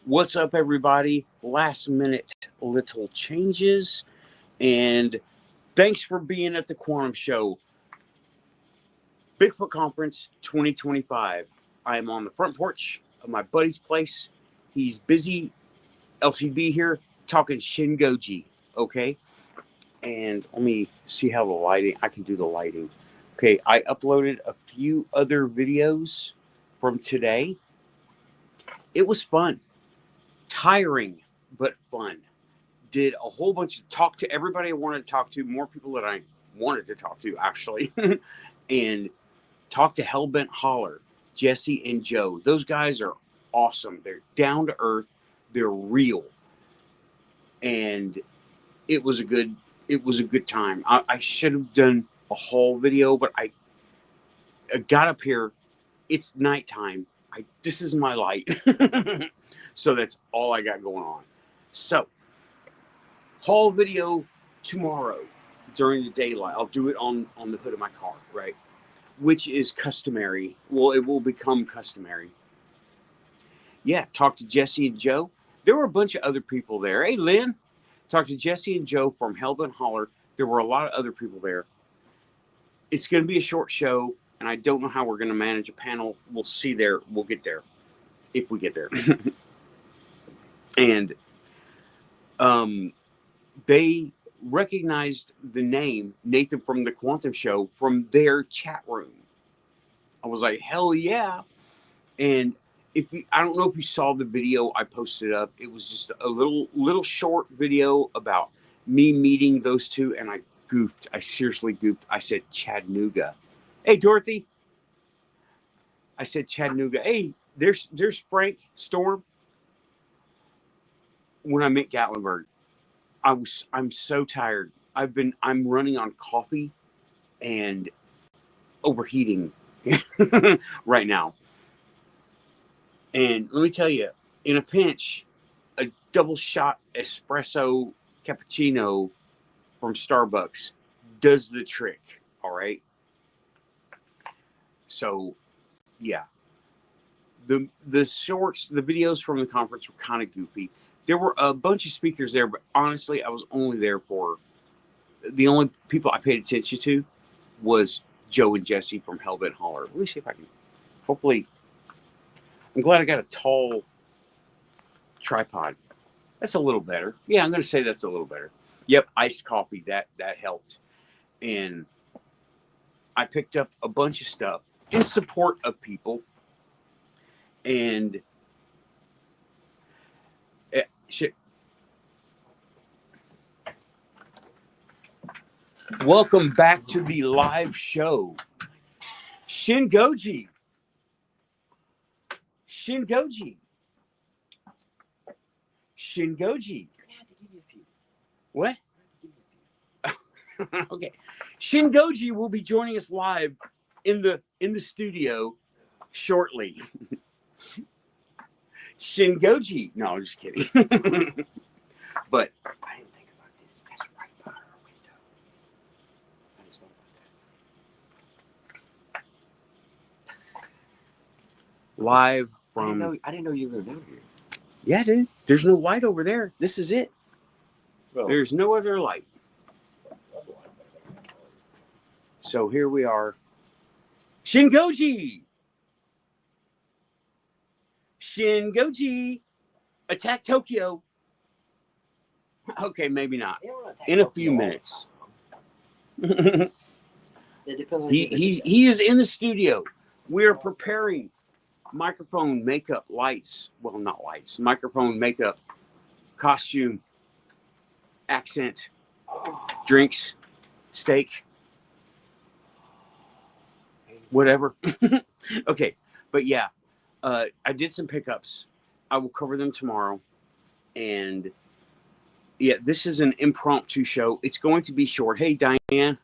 What's up, everybody? Last minute little changes, and thanks for being at the Quantum Show Bigfoot Conference 2025. I am on the front porch of my buddy's place. He's busy, LCB here, talking Shingoji, okay? And let me see how the lighting, I can do the lighting. Okay, I uploaded a few other videos from today. It was fun, tiring, but fun. Did a whole bunch of talk to everybody I wanted to talk to, more people that I wanted to talk to, actually, and talked to Hellbent Holler, Jesse and Joe. Those guys are awesome. They're down to earth. They're real, and it was a good time. I should have done a whole video, but I got up here. It's nighttime. This is my light, so that's all I got going on. So. Haul video tomorrow during the daylight. I'll do it on the hood of my car, right? Which is customary. Well, it will become customary. Yeah, talked to Jesse and Joe. There were a bunch of other people there. Hey, Lynn. Talked to Jesse and Joe from Hellbent Holler. There were a lot of other people there. It's going to be a short show, and I don't know how we're going to manage a panel. We'll see there. We'll get there. If we get there. And, they recognized the name Nathan from the Quantum Show from their chat room. I was like, hell yeah. And I don't know if you saw the video I posted up. It was just a little short video about me meeting those two, and I goofed. I seriously goofed. I said Chattanooga. Hey, Dorothy. I said Chattanooga. Hey, there's Frank Storm. When I met Gatlinburg. I'm so tired. I'm running on coffee and overheating right now. And let me tell you, in a pinch, a double shot espresso cappuccino from Starbucks does the trick. All right. So, yeah. The videos from the conference were kind of goofy. There were a bunch of speakers there, but honestly, I was only there for the only people I paid attention to was Joe and Jesse from Hellbent Holler. Let me see if I can. Hopefully, I'm glad I got a tall tripod. That's a little better. Yeah, I'm going to say that's a little better. Yep, iced coffee. That helped, and I picked up a bunch of stuff in support of people, and shit. Welcome back to the live show. Shingoji. Shingoji. Shingoji. What? Okay. Shingoji will be joining us live in the studio shortly. Shingoji. No, I'm just kidding. But I didn't think about this. That's right by our window. I just thought about that. Live from. I didn't know you were down here. Yeah, dude. There's no light over there. This is it. Well, there's no other light. So here we are. Shingoji. Shingoji. Attack Tokyo. Okay, maybe not. In a few minutes. He is in the studio. We are preparing microphone, makeup, lights. Well, not lights. Microphone, makeup, costume, accent, drinks, steak, whatever. Okay, but yeah, I did some pickups. I will cover them tomorrow. And yeah, this is an impromptu show. It's going to be short. Hey, Diane,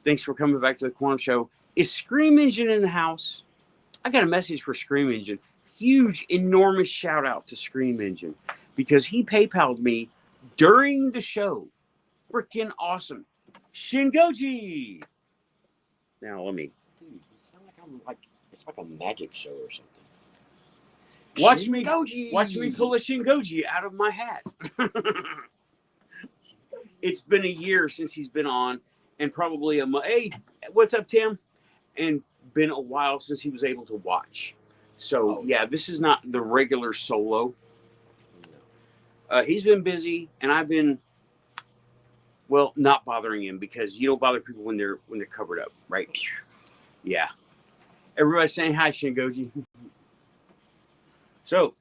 thanks for coming back to the Quantum Show. Is Scream Engine in the house? I got a message for Scream Engine. Huge, enormous shout out to Scream Engine because he PayPal'd me during the show. Freaking awesome. Shingoji. Now let me. Dude, you sound like it's like a magic show or something. Watch me pull a Shingoji out of my hat. It's been a year since he's been on, and probably a month. Hey, what's up, Tim? And been a while since he was able to watch. So yeah, this is not the regular solo. He's been busy, and I've been, well, not bothering him because you don't bother people when they're covered up, right? Yeah. Everybody's saying hi, Shingoji. So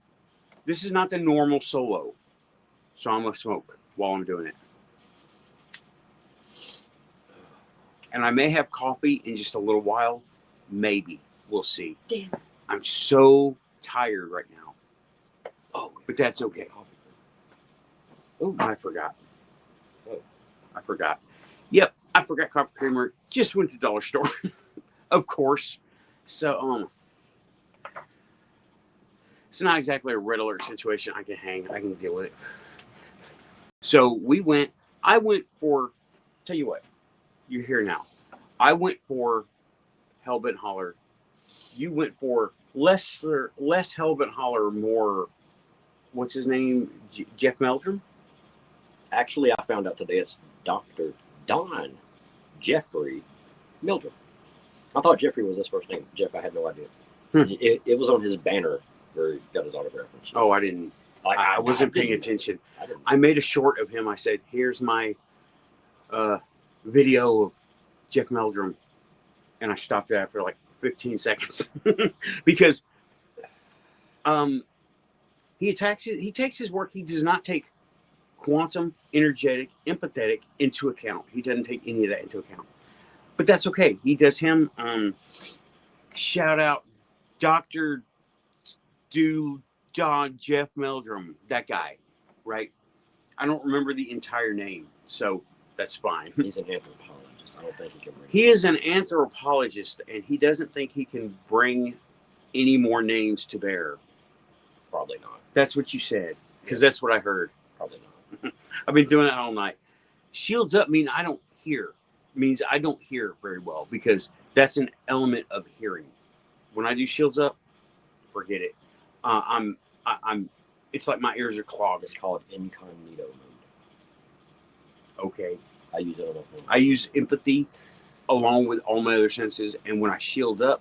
this is not the normal solo, so I'm gonna smoke while I'm doing it. And I may have coffee in just a little while. Maybe. We'll see. Damn. I'm so tired right now. Oh, but that's okay. Oh, I forgot. I forgot. Yep, I forgot coffee creamer. Just went to the dollar store. Of course. So, it's not exactly a red alert situation. I can deal with it. So I went for, tell you what, you're here now. I went for Hellbent Holler. You went for less Hellbent Holler, more, what's his name? Jeff Meldrum? Actually, I found out today it's Dr. Don Jeffrey Meldrum. I thought Jeffrey was his first name. Jeff, I had no idea. It was on his banner where he got his autograph. Oh, I didn't. I wasn't paying attention. I made a short of him. I said, here's my video of Jeff Meldrum. And I stopped it after like 15 seconds. Because he takes his work. He does not take quantum, energetic, empathetic into account. He doesn't take any of that into account. But that's okay. He does him. Shout out Dr. Jeff Meldrum, that guy, right? I don't remember the entire name, so that's fine. He's an anthropologist. I don't think he can bring. He is an anthropologist, and he doesn't think he can bring any more names to bear. Probably not. That's what you said, because that's what I heard. Probably not. I've been doing that all night. Shields up means I don't hear very well, because that's an element of hearing. When I do shields up, forget it. I'm it's like my ears are clogged. It's called incognito mode. Okay. I use it on my phone. I use empathy along with all my other senses, and when I shield up,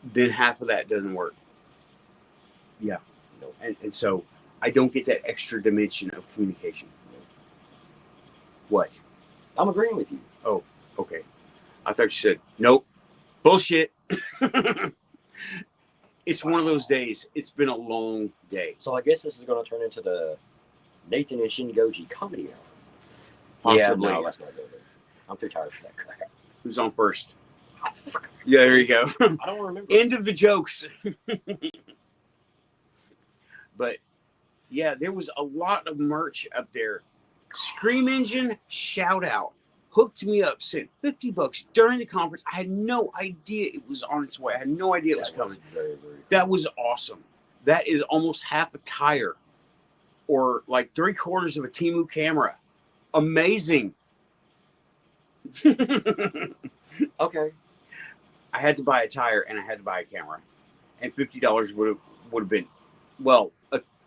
then half of that doesn't work. Yeah. No. And so I don't get that extra dimension of communication. No. What? I'm agreeing with you. Oh, okay. I thought you said, nope. Bullshit. It's one of those days. It's been a long day. So I guess this is going to turn into the Nathan and Shingoji comedy hour. Possibly. Yeah, no, let's not go there. I'm too tired for that crap. Who's on first? Yeah, there you go. I don't remember. End of the jokes. But yeah, there was a lot of merch up there. Scream Engine, shout out. Hooked me up, sent $50 during the conference. I had no idea it was on its way. I had no idea it was coming. Very, very cool. That was awesome. That is almost half a tire, or like 3/4 of a Temu camera. Amazing. Okay. I had to buy a tire and I had to buy a camera, and $50 would have been, well,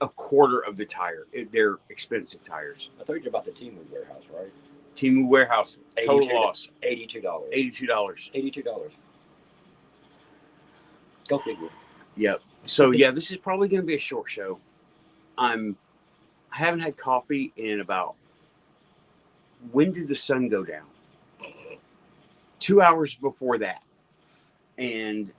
a quarter of the tire. They're expensive tires. I told you about the Temu warehouse, right? Temu warehouse, total loss. $82. $82. Go figure. Yep. So yeah, this is probably going to be a short show. I haven't had coffee in about, when did the sun go down? 2 hours before that. And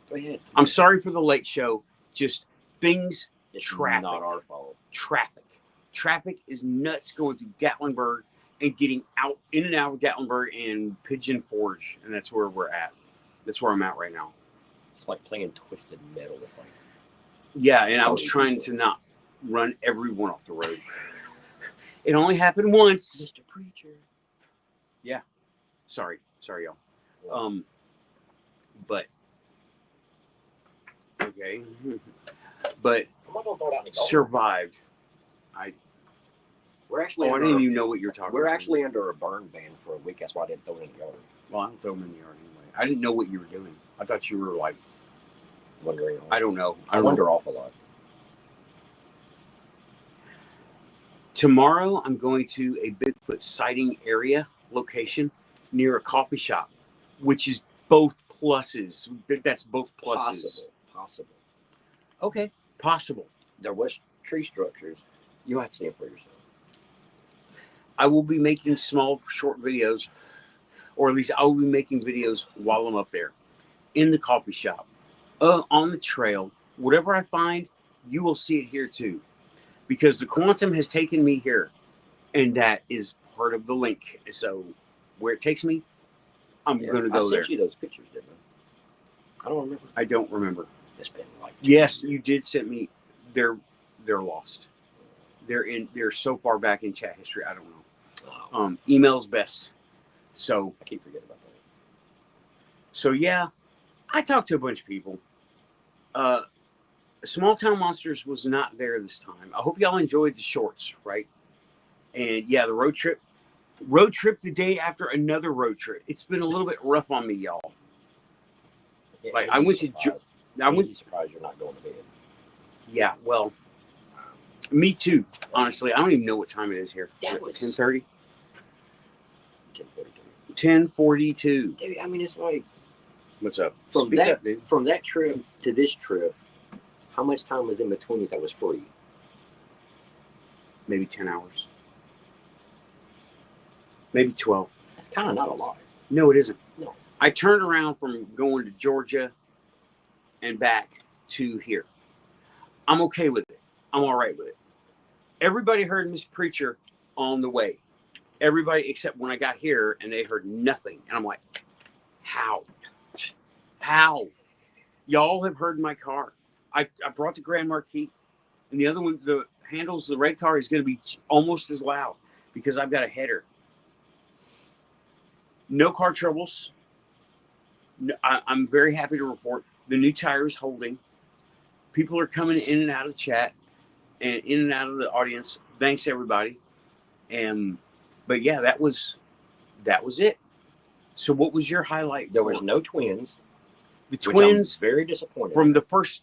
go ahead. I'm sorry for the late show. Just things, it's traffic. Not our fault. Traffic is nuts going through Gatlinburg and getting out, in and out of Gatlinburg and Pigeon Forge. And that's where we're at. That's where I'm at right now. It's like playing Twisted Metal. Yeah, and I was trying to not run everyone off the road. It only happened once. Mr. Preacher. Yeah. Sorry, y'all. But okay. But survived. We're actually. I didn't even know what you're talking about. We're actually under a burn ban for a week. That's why I didn't throw it in the yard. Well, I don't throw them in the yard anyway. I didn't know what you were doing. I thought you were like wondering. I don't know. I wonder awful lot. Tomorrow, I'm going to a Bigfoot sighting area location near a coffee shop, which is both pluses. That's both pluses. Possible. Okay, possible. There was tree structures. You'll have to see them for yourself. I will be making small, short videos, or at least I will be making videos while I'm up there in the coffee shop, on the trail. Whatever I find, you will see it here too, because the quantum has taken me here, and that is part of the link. So where it takes me, I'm going to go there. I sent you those pictures, didn't I? I don't remember. I don't remember. It's been like yes, you did send me. They're lost. They're so far back in chat history. I don't know. Oh. Email's best. So I keep forgetting about that. So yeah, I talked to a bunch of people. Small Town Monsters was not there this time. I hope y'all enjoyed the shorts, right? And yeah, the road trip the day after another road trip. It's been a little bit rough on me, y'all. Yeah, like I went to, surprised you're not going to bed. Yeah, well, me too. Honestly, I don't even know what time it is here. 10:30. 10:42. Dude, I mean, it's like, what's up? From that trip to this trip, how much time was in between that was free? Maybe 10 hours. Maybe 12. That's kind of not a lot. No, it isn't. No. I turned around from going to Georgia and back to here. I'm okay with it. I'm all right with it. Everybody heard Miss Preacher on the way. Everybody except when I got here and they heard nothing. And I'm like, how? How? Y'all have heard my car. I brought the Grand Marquis. And the other one, the handles, the red car is going to be almost as loud because I've got a header. No car troubles. No, I'm very happy to report the new tire is holding. People are coming in and out of the chat and in and out of the audience. Thanks everybody. But yeah, that was it. So what was your highlight? There was no twins. The twins, very disappointed. From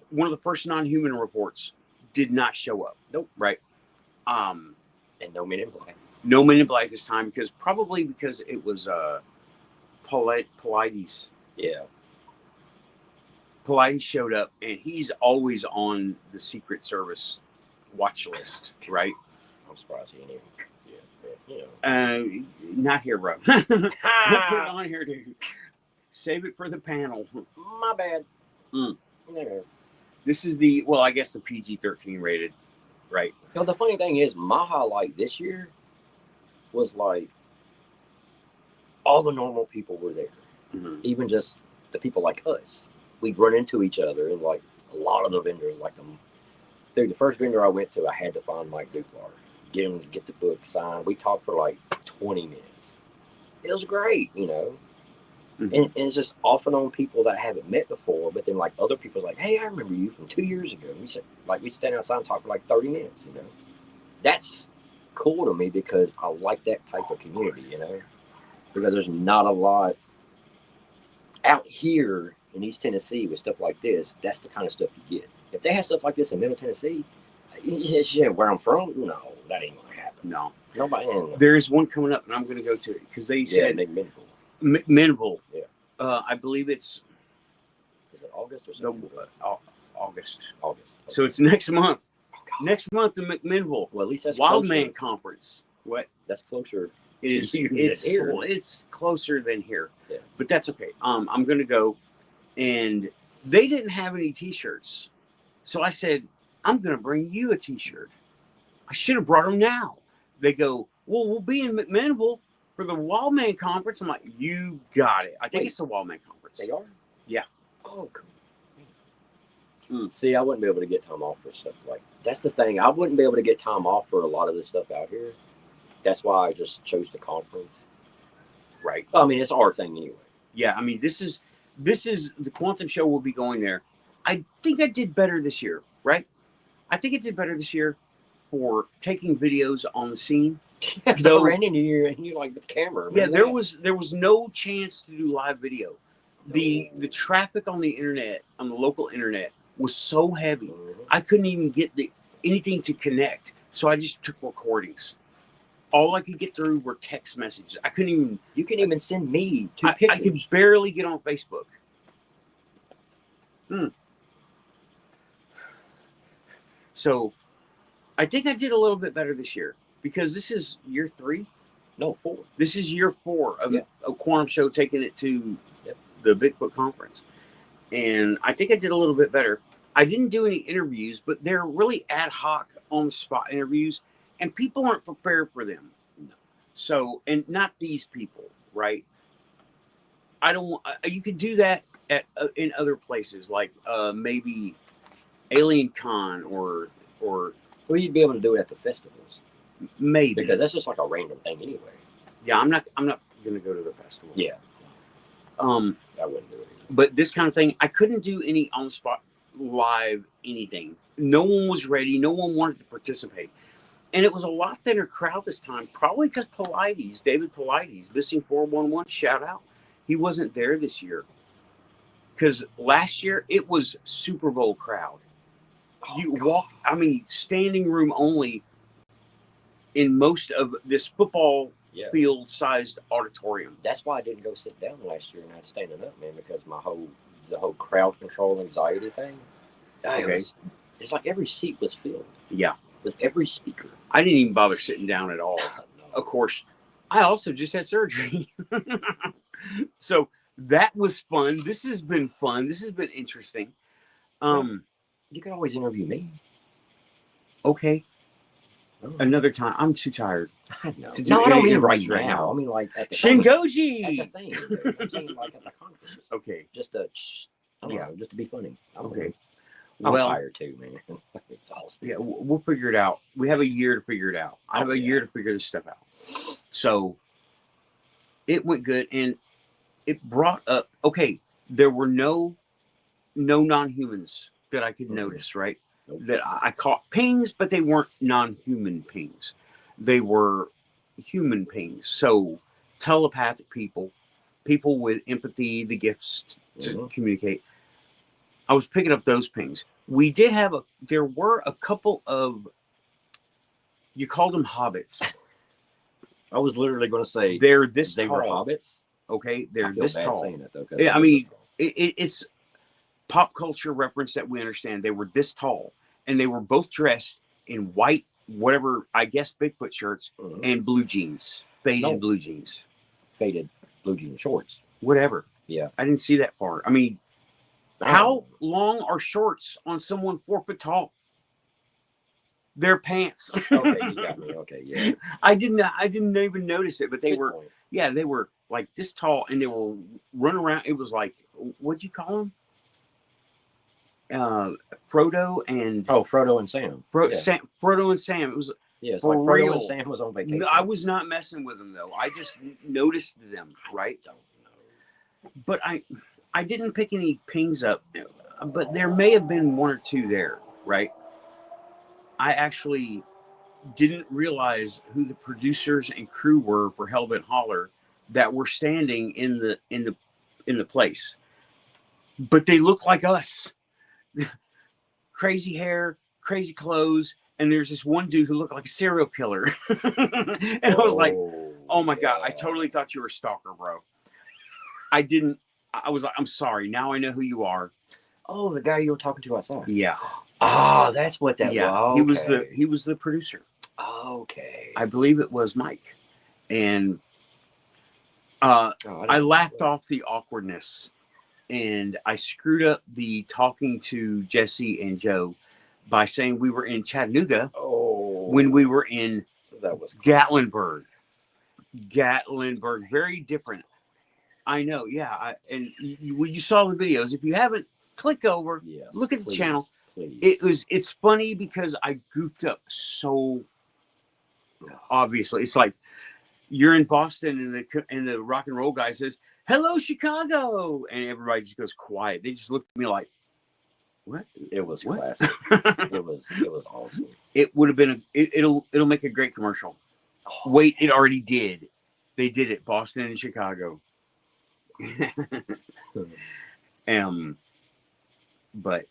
one of the first non-human reports, did not show up. Nope. Right. And no Men in Black. No Men in Black this time because it was Paulides. Yeah. Paulides showed up, and he's always on the Secret Service watch list, right? I'm surprised he ain't even. Yeah, you know. Not here, bro. Don't put it on here, dude. Save it for the panel. My bad. This is I guess the PG-13 rated, right? You know, the funny thing is, my highlight this year was like all the normal people were there. Mm-hmm. Even just the people like us. We'd run into each other, and like a lot of the vendors, like them. Dude, the first vendor I went to, I had to find Mike Duplar, get him to get the book signed. We talked for like 20 minutes. It was great, you know. Mm-hmm. And it's just off and on people that I haven't met before, but then like other people's like, hey, I remember you from 2 years ago. We said, like, we'd stand outside and talk for like 30 minutes, you know. That's cool to me because I like that type of community, you know, because there's not a lot out here in East Tennessee with stuff like this. That's the kind of stuff you get. If they have stuff like this in Middle Tennessee, where I'm from, no, that ain't gonna happen. No, nobody. There is one coming up, and I'm gonna go to it because they said Menville. Yeah. I believe it's. Is it August or something? No, August. August. Okay. So it's next month. Oh, next month in McMinnville. Well, at least that's Wildman Conference. What? That's closer. It is. It's closer than here. Yeah. But that's okay. I'm gonna go, and they didn't have any T-shirts, so I said I'm gonna bring you a T-shirt. I should have brought them now. They go, well, we'll be in McMinnville for the Wildman Conference. I'm like, you got it. I think it's the Wildman Conference. They are? Yeah. Oh, cool. See, I wouldn't be able to get time off for stuff like that's the thing. I wouldn't be able to get time off for a lot of this stuff out here. That's why I just chose the conference. Right. I mean, it's our thing anyway. Yeah, I mean, this is the Quantum Show will be going there. I think I did better this year, right? I think it did better this year for taking videos on the scene. So ran into you and you like the camera. Yeah, there was no chance to do live video. the traffic on the internet, on the local internet, was so heavy. Mhm. I couldn't even get anything to connect. So I just took recordings. All I could get through were text messages. I couldn't even. You can even send me 2 I pictures. could barely get on Facebook. So I think I did a little bit better this year because this is year 3. No, 4. This is year 4 of Yeah. a Quantum Show taking it to Yep. the Bigfoot conference. And I think I did a little bit better. I didn't do any interviews, but they're really ad hoc, on the spot interviews, and people aren't prepared for them. No. So, and not these people, right? I don't. You could do that at in other places, like maybe Alien Con or Well, you'd be able to do it at the festivals maybe. because that's just like a random thing anyway. Yeah, I'm not gonna go to the festival. Yeah, I wouldn't do it either. But this kind of thing, I couldn't do any on the spot live anything. No one was ready. No one wanted to participate. And it was a lot thinner crowd this time, probably because David Pilates, Missing 411, shout out. He wasn't there this year. Because last year, it was Super Bowl crowd. You walk, standing room only in most of this football field-sized auditorium. That's why I didn't go sit down last year and I was standing up, man, because the whole crowd control anxiety thing. Okay. It's like every seat was filled. Yeah. With every speaker. I didn't even bother sitting down at all. No. Of course, I also just had surgery. So that was fun. This has been fun. This has been interesting. You can always interview me. Okay. Oh. Another time. I'm too tired. I know. To do No, I don't any mean right interviews now. I mean like at the Shingoji! At the thing. I'm saying like at the conference. Okay. Just to, I don't know, just to be funny. Okay. I'm Well, tired too, man. It's exhausting. yeah, we'll figure it out. We have a year to figure it out. I have a year to figure this stuff out. So it went good, and it brought up. Okay, there were no non-humans that I could notice. Right, Nope. that I caught pings, but they weren't non-human pings. They were human pings. So telepathic people with empathy, the gifts to communicate. I was picking up those pings. We did have there were a couple of, you called them hobbits. I was literally going to say They're this they tall. were hobbits. Okay, they're I feel this bad tall. saying it though. Yeah, I mean, it's pop culture reference that we understand. They were this tall, and they were both dressed in white, whatever, I guess, Bigfoot shirts and blue jeans, faded blue jeans, faded blue jean shorts. whatever. Yeah, I didn't see that far. I mean, how long are shorts on someone 4 foot tall? Their pants. Okay, you got me. Okay, yeah. I didn't even notice it, but they were like this tall, and they were running around. It was like, what'd you call them? Frodo and Frodo and Sam. Frodo and Sam. It was it's for like Frodo real. and Sam was on vacation. No, I was not messing with them though. I just noticed them, right? I don't know. But I didn't pick any pings up, but there may have been 1 or 2 there, right? I actually didn't realize who the producers and crew were for Hellbent Holler that were standing in the place, but they look like us. Crazy hair, crazy clothes, and there's this one dude who looked like a serial killer. And I was like, oh my God, I totally thought you were a stalker, bro. I didn't. I was like, I'm sorry. Now I know who you are. Oh, the guy you were talking to outside. Yeah. Ah, that's what that was. Okay. He was the producer. Okay. I believe it was Mike. And I laughed off the awkwardness, and I screwed up the talking to Jesse and Joe by saying we were in Chattanooga when we were in Gatlinburg. Gatlinburg, very different. I know, yeah. And you saw the videos. If you haven't, click over, look at the channel. Please. It's funny because I goofed up so obviously. It's like you're in Boston and the rock and roll guy says, "Hello, Chicago," and everybody just goes quiet. They just looked at me like, "What?" It was classic. It was awesome. It would have been it'll make a great commercial. Wait, it already did. They did it, Boston and Chicago. But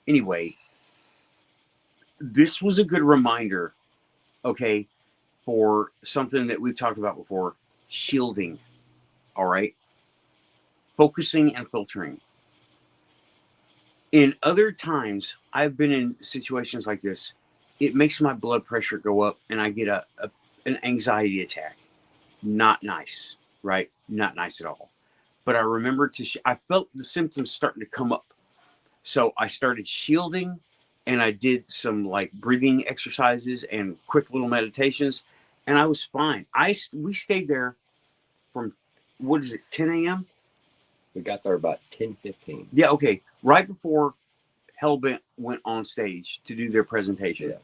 anyway, this was a good reminder, okay, for something that we've talked about before: shielding. All right, focusing and filtering. In other times, I've been in situations like this. It makes my blood pressure go up, and I get an anxiety attack. Not nice, right? Not nice at all. But I remember I felt the symptoms starting to come up. So I started shielding, and I did some like breathing exercises and quick little meditations, and I was fine. We stayed there from, what is it, 10 a.m.? We got there about 10:15. Yeah, okay. Right before Hellbent went on stage to do their presentation. Yeah.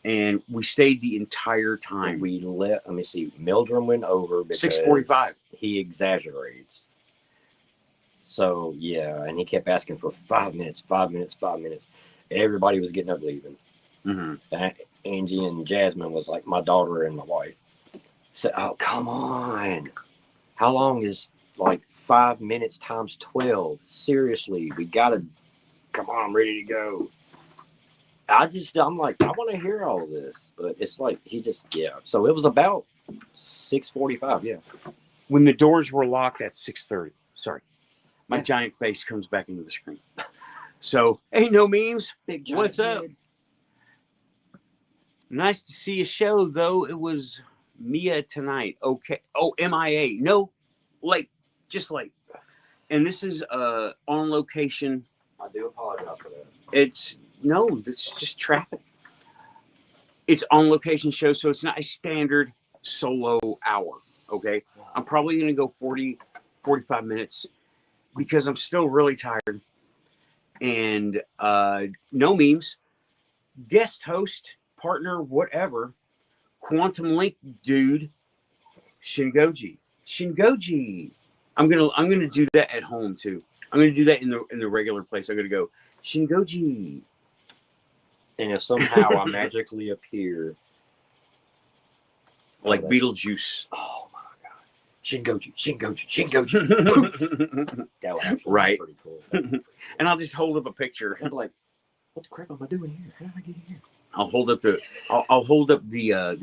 And we stayed the entire time. We let me see. Mildred went over because 6:45. He exaggerates. So yeah, and he kept asking for 5 minutes, 5 minutes, 5 minutes. Everybody was getting up leaving. Mm-hmm. Angie and Jasmine was like my daughter and my wife. Said, "Oh, come on! How long is like 5 minutes times 12? Seriously, we gotta come on! I'm ready to go." I'm like, I want to hear all this, but it's like So it was about 6:45. Yeah. When the doors were locked at 6:30. Sorry, my giant face comes back into the screen. So, hey, no memes. Big What's up? head. Nice to see a show, though. It was Mia tonight. Okay. Oh, MIA. No, late. Just late. And this is on location. I do apologize for that. It's just traffic. It's on location show, so it's not a standard solo hour. Okay. I'm probably going to go 40, 45 minutes because I'm still really tired. And no memes. Guest host, partner, whatever. Quantum Link dude, Shingoji. I'm gonna do that at home too. I'm gonna do that in the regular place. I'm gonna go Shingoji. And if somehow I magically appear like Beetlejuice. Oh my god. Shingoji. That would actually right. be pretty cool. And I'll just hold up a picture. I'm like, what the crap am I doing here? How did I get here? I'll hold up the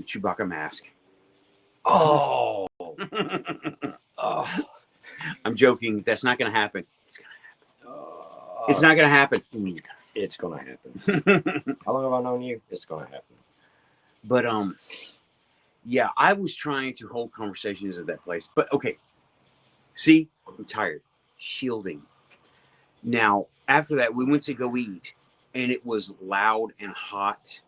Chewbacca mask. Oh. I'm joking. That's not going to happen. It's going to happen. It's not going to happen. It's going to happen. How long have I known you? It's going to happen. But yeah, I was trying to hold conversations at that place. But okay, see, I'm tired. Shielding. Now after that, we went to go eat, and it was loud and hot.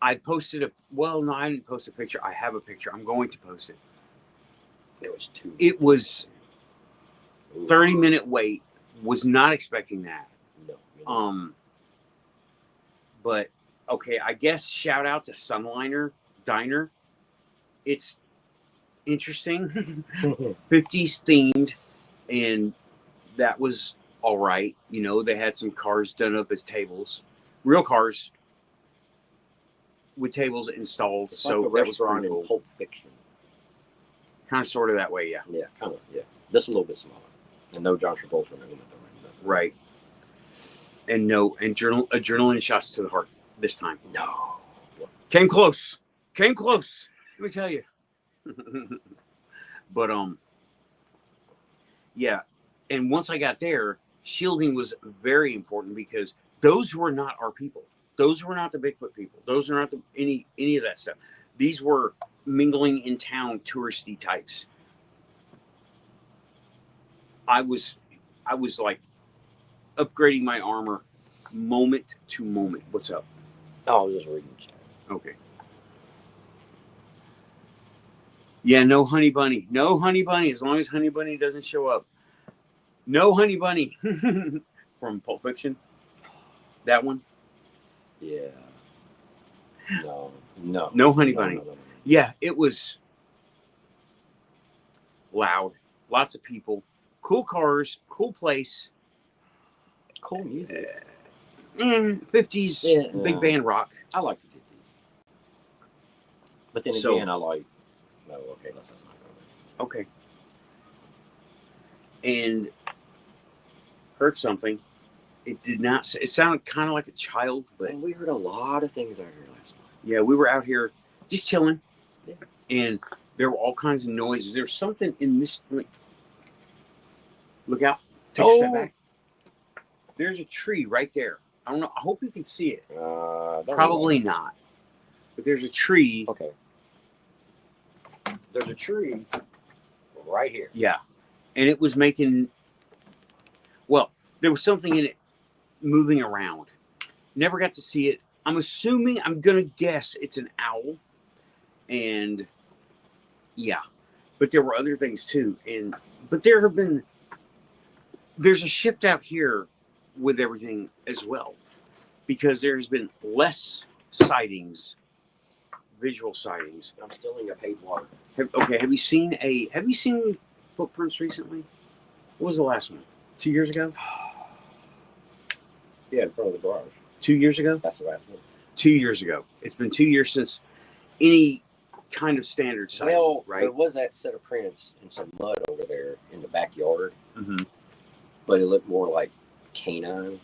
I posted I didn't post a picture. I have a picture. I'm going to post it. It was 30-minute wait. Was not expecting that. No. But okay, I guess shout out to Sunliner Diner. It's interesting. 50s themed, and that was all right. You know, they had some cars done up as tables. Real cars with tables installed. It's so like that was pretty in cool. Pulp Fiction. Kind of sort of that way, yeah. Yeah, kind of, yeah. Just a little bit smaller. And no John Travolta. Right. And no adrenaline shots to the heart this time. No. Came close. Let me tell you. But yeah. And once I got there, shielding was very important because those were not our people. Those were not the Bigfoot people. Those were not any of that stuff. These were mingling in town touristy types. I was like upgrading my armor moment to moment. What's up? Oh, I was just reading chat. Okay. Yeah, no honey bunny. No honey bunny as long as honey bunny doesn't show up. No honey bunny. From Pulp Fiction. That one? Yeah. No honey bunny. No. Yeah, it was loud. Lots of people. Cool cars. Cool place. Cool music. 50s big band rock. I like the 50s. But then again, I like... No, okay, let's not go there. Okay. and heard something. It did not. It sounded kind of like a child, but And we heard a lot of things out here last night. yeah, we were out here just chilling, Yeah. and there were all kinds of noises. There's something in this. Look out! Take a step back. There's a tree right there. I don't know. I hope you can see it. Probably not. But there's a tree. Okay. There's a tree right here. Yeah, and it was making. Well, there was something in it moving around. Never got to see it. I'm assuming, I'm going to guess it's an owl. And yeah, but there were other things too. But there's a shift out here with everything as well, because there has been less sightings, visual sightings. I'm still in your paid water. Have you seen footprints recently? What was the last one? 2 years ago? Yeah, in front of the garage. 2 years ago? That's the last one. 2 years ago. It's been 2 years since any kind of standard sighting, Well, right? there was that set of prints and some mud over there in the backyard, Mm-hmm. but it looked more like canine.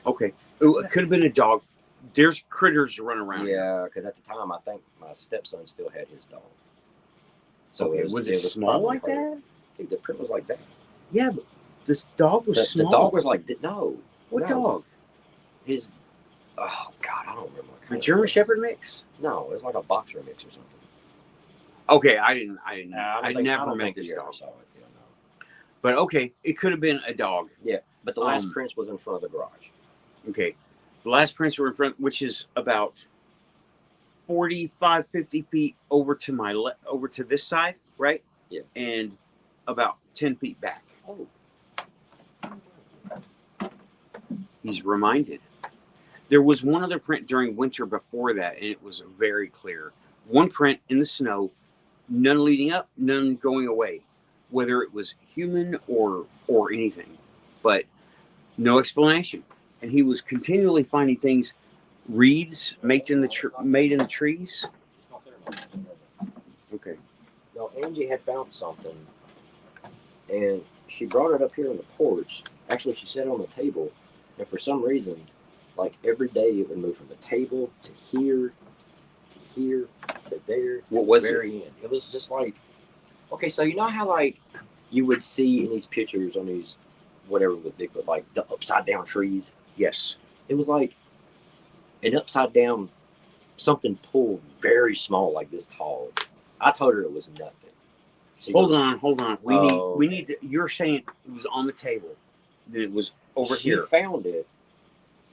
Okay. It could have been a dog. There's critters running around. Yeah, because at the time, I think my stepson still had his dog. So Okay, was it small probably like her. that? I think the print was like that. Yeah, but this dog was small. The dog was like, no. What no. dog? His, oh, God, I don't remember what A kind German it was. Shepherd mix? No, it was like a boxer mix or something. Okay, I didn't. I never don't met think this you ever dog. saw it. Yeah, no. But okay, it could have been a dog. Yeah, but the last prints was in front of the garage. Okay, the last prints were in front, which is about 45, 50 feet over to over to this side, right? Yeah. And about 10 feet back. Oh. He's reminded. There was one other print during winter before that, and it was very clear. One print in the snow, none leading up, none going away, whether it was human or anything, but no explanation. And he was continually finding things, reeds made in the trees. Okay. No, Angie had found something, and she brought it up here on the porch. Actually, she set it on the table, and for some reason, like every day, it would move from the table to here, to there. What was the very end. It was just like, okay, so you know how like you would see in these pictures on these whatever with Bigfoot, like the upside down trees. Yes. It was like an upside down something pulled very small, like this tall. I told her it was nothing. Hold on. We need to, you're saying it was on the table. That it was over here.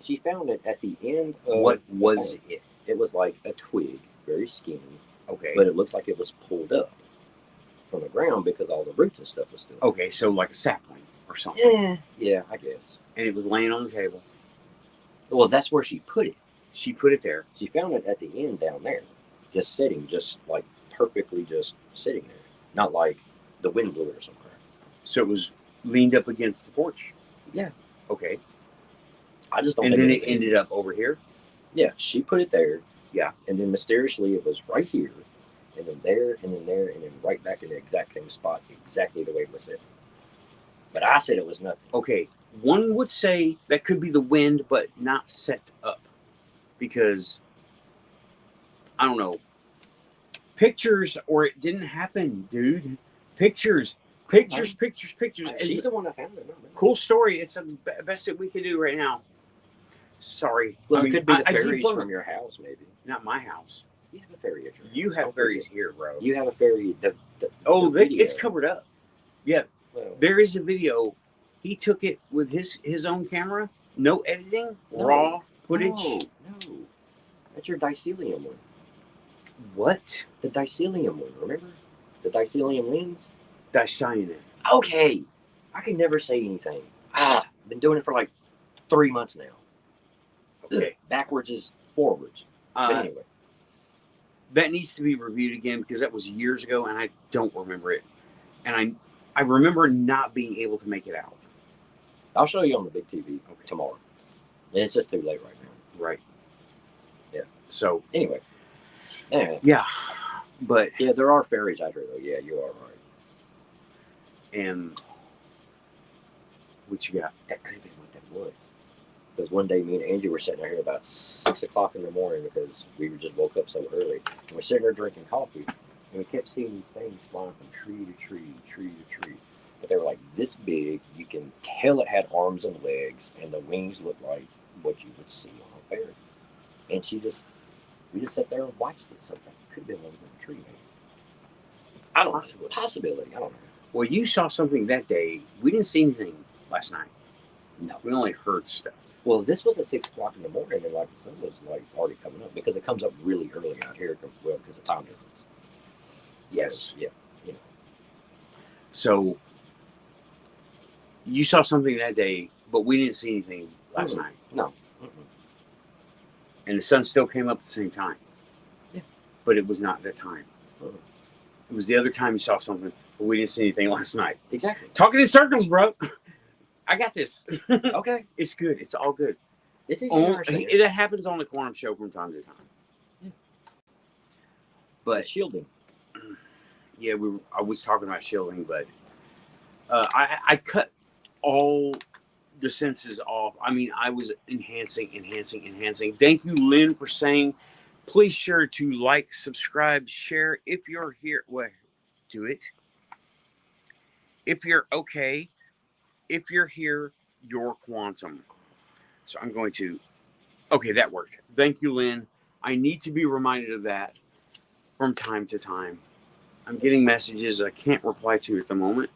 She found it at the end of What was it? It was like a twig, very skinny. Okay. But it looks like it was pulled up from the ground because all the roots and stuff was still. Okay, so like a sapling or something. Yeah, I guess. And it was laying on the table. Well, that's where she put it. She put it there. She found it at the end down there, just sitting, just like perfectly just sitting there. Not like the wind blew it or some crap. So it was leaned up against the porch. Yeah. Okay. I just don't And think then it it ended up over here. Yeah, she put it there. Yeah. And then mysteriously it was right here, and then there, and then there, and then right back in the exact same spot, exactly the way it was set. But I said it was nothing. Okay. One would say that could be the wind, but not set up. Because, I don't know. Pictures, or it didn't happen, dude. Pictures. And she's the one that found it. Cool story. It's the best that we can do right now. Sorry. Well, it could be the fairies from your house, maybe. Not my house. You have a fairy at your house. You have fairies here, bro. You have a fairy. It's covered up. Yeah. Well, There is a video. He took it with his own camera. No editing. Raw footage. No. That's your Dicelium one. What? The Dicelium one, remember? The Dicelium lens? Dicyanid. Okay. I can never say anything. Been doing it for like 3 months now. Okay. Backwards is forwards. But anyway. That needs to be reviewed again because that was years ago and I don't remember it. And I remember not being able to make it out. I'll show you on the big TV tomorrow. And it's just too late right now. Right. Yeah. So. Anyway. Yeah. But. Yeah, there are fairies out here though. Yeah, you are right. And What you got? That could have been what that was. Because one day, me and Angie were sitting out here about 6 o'clock in the morning because we were just woke up so early. And we're sitting there drinking coffee, and we kept seeing these things flying from tree to tree, tree to tree. But they were like this big. You can tell it had arms and legs, and the wings looked like what you would see on a ferret. And we just sat there and watched it. So that could have been what was in the tree, maybe. I don't know. Possibility. I don't know. Well, you saw something that day. We didn't see anything last night. No. We only heard stuff. Well, this was at 6 o'clock in the morning, and like the sun was like already coming up because it comes up really early out here. Well, because of time difference. Yes. So, yeah. You know. So you saw something that day, but we didn't see anything last night. No. And the sun still came up at the same time. Yeah. But it was not that time. It was the other time you saw something, but we didn't see anything last night. Exactly. Talking in circles, bro. I got this. Okay. It's good. It's all good. It's easy to understand. It happens on the Quantum Show from time to time. Yeah. But shielding. Yeah, I was talking about shielding, but I cut all the senses off. I mean, I was enhancing. Thank you, Lynn, for saying, please sure to like, subscribe, share. If you're here, well, do it. If you're okay, if you're here, you're quantum. So I'm going to, okay, that worked. Thank you, Lynn. I need to be reminded of that from time to time. I'm getting messages I can't reply to at the moment.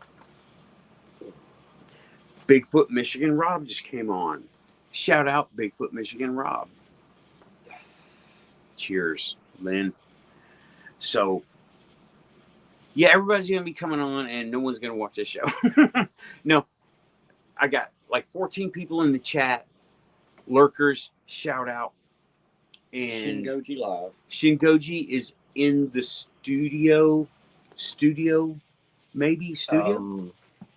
Bigfoot Michigan Rob just came on. Shout out Bigfoot Michigan Rob. Cheers, Lynn. So, yeah, everybody's going to be coming on and no one's going to watch this show. No, I got like 14 people in the chat. Lurkers, shout out. And Shingoji Live. Shingoji is in the studio,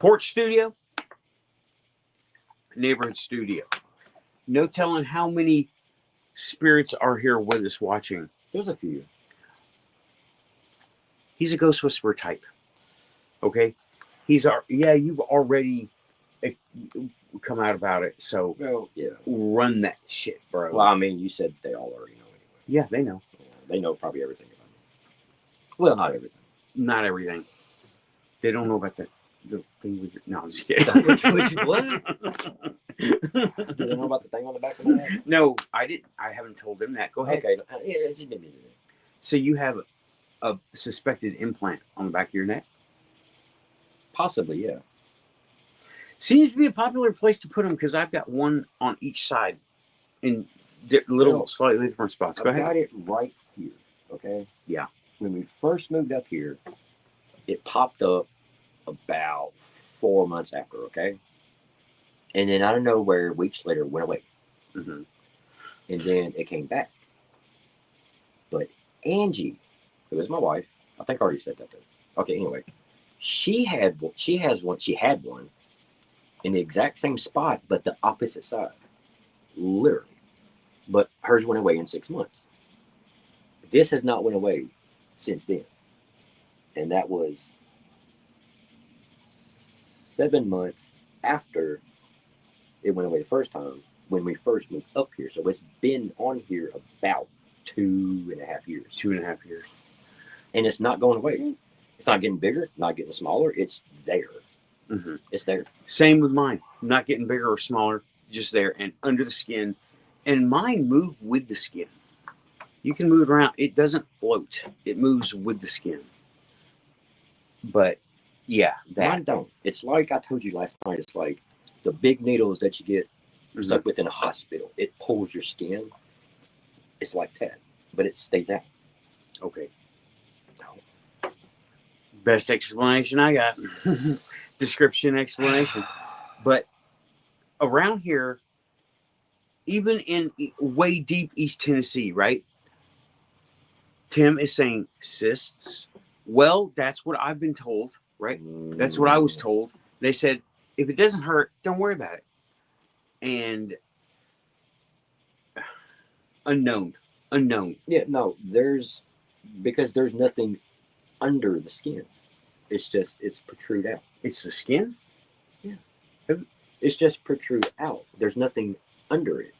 porch studio, neighborhood studio. No telling how many spirits are here with us watching. There's a few. He's a ghost whisperer type. Okay, you've already come out about it. So run that shit, bro. Well, I mean, you said they all already know anyway. Yeah, they know. Yeah, they know probably everything about me. Well, not everything. Not everything. They don't know about the thing with your... No, I'm just kidding. What? Do they know about the thing on the back of my head? No, I didn't. I haven't told them that. Go ahead. Okay. So you have a suspected implant on the back of your neck? Possibly, yeah. Seems to be a popular place to put them because I've got one on each side in slightly different spots. Go ahead. I got it right here, okay? Yeah. When we first moved up here, it popped up about 4 months after, okay? And then I don't know where, weeks later, it went away. Mm-hmm. And then it came back. But Angie, who is my wife, I think I already said that though. Okay, anyway. She had one in the exact same spot, but the opposite side. Literally. But hers went away in 6 months. This has not went away since then. And that was 7 months after it went away the first time when we first moved up here. So it's been on here about 2.5 years. 2.5 years. And it's not going away. It's not getting bigger, not getting smaller. It's there. Mm-hmm. It's there. Same with mine. Not getting bigger or smaller, just there and under the skin. And mine move with the skin. You can move it around. It doesn't float. It moves with the skin. But yeah, Mine don't. It's like I told you last night. It's like the big needles that you get stuck with in a hospital. It pulls your skin. It's like that, but it stays out. Okay. Best explanation I got. Description explanation. But around here, even in way deep East Tennessee, right? Tim is saying cysts. Well, that's what I've been told, right? That's what I was told. They said, if it doesn't hurt, don't worry about it. And unknown. Yeah, no, because there's nothing under the skin. It's protrude out. It's the skin? Yeah. It's just protrude out. There's nothing under it.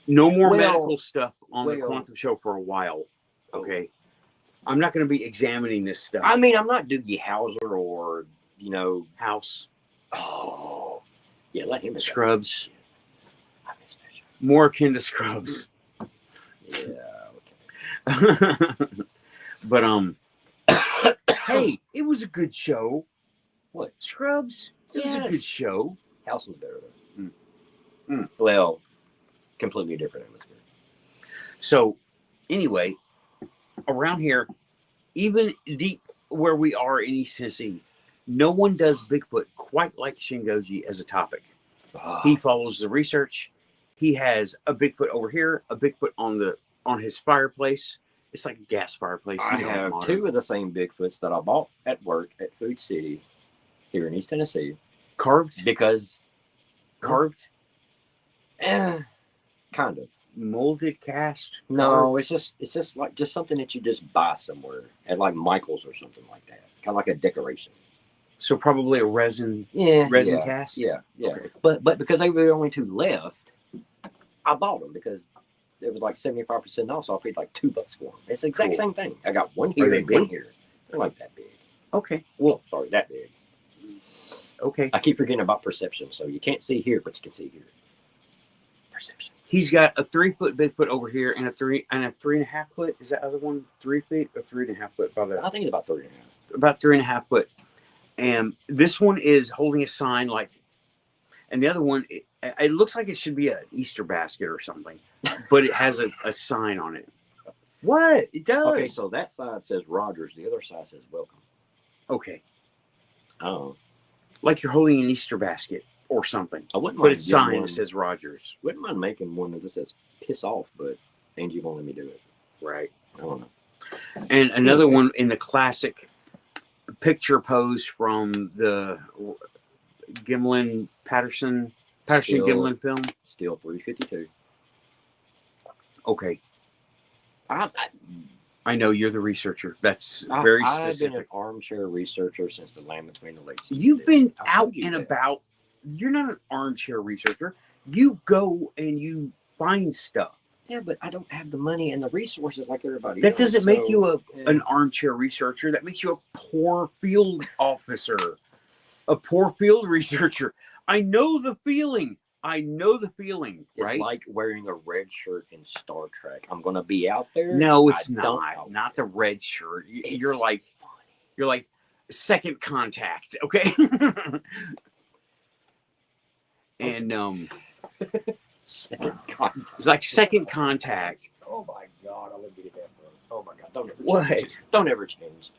No more Well, medical stuff on the well- Quantum Show for a while. Okay. I'm not going to be examining this stuff. I mean, I'm not Doogie Howser or, House, Oh. Yeah, let him. Scrubs, I missed that show. more akin to Scrubs. Yeah, okay. But hey, it was a good show. What? Scrubs? It was a good Yes. show. House was better though. Mm. Well, completely different atmosphere. So, anyway, around here, even deep where we are in East Tennessee, no one does Bigfoot quite like Shingoji as a topic. He follows the research. He has a Bigfoot over here, a Bigfoot on his fireplace. It's like a gas fireplace. I have two of the same Bigfoots that I bought at work at Food City here in East Tennessee. Carved? Because, Carved? kind of. Molded, cast? No, it's just like just something that you just buy somewhere at like Michael's or something like that. Kind of like a decoration. So probably a resin cast? Yeah. Okay. But because they were the only two left, I bought them because it was like 75% off, so I paid like $2 for them. It's the exact same thing. I got one here Are they and one big? here. They're like that big. Okay. Well, sorry, that big. Okay. I keep forgetting about perception, so you can't see here, but you can see here. Perception. He's got a 3-foot Bigfoot over here and a 3.5 foot. Is that other one 3 feet or 3.5 foot? By the I think it's about 3.5. about 3.5 foot. And this one is holding a sign and the other one, it looks like it should be an Easter basket or something, but it has a sign on it. What? It does. Okay, so that side says Rogers, the other side says welcome. Okay. Oh. Like you're holding an Easter basket or something. I wouldn't But mind it's getting sign one. that says Rogers. Wouldn't mind making one that just says piss off, but Angie won't let me do it. Right. I don't know. And another one in the classic picture pose from the Patterson Still- Gimlin film. Still 352. Okay. I I know you're the researcher. That's very I've been an specific. armchair researcher since the Land Between the Lakes. You've been I told out you and that. about. You're not an armchair researcher. You go and you find stuff. Yeah, but I don't have the money and the resources like everybody That else. doesn't make so, you yeah. an armchair researcher. That makes you a poor field officer, a poor field researcher. I know the feeling. It's Right? like wearing a red shirt in Star Trek. I'm gonna be out there. No, it's I don't not. know. Not the red shirt. It's You're like second contact. Okay. And second contact. it's like second contact. Oh my God! I'll get it that, bro. Oh my God! Don't ever What? change. Don't ever change.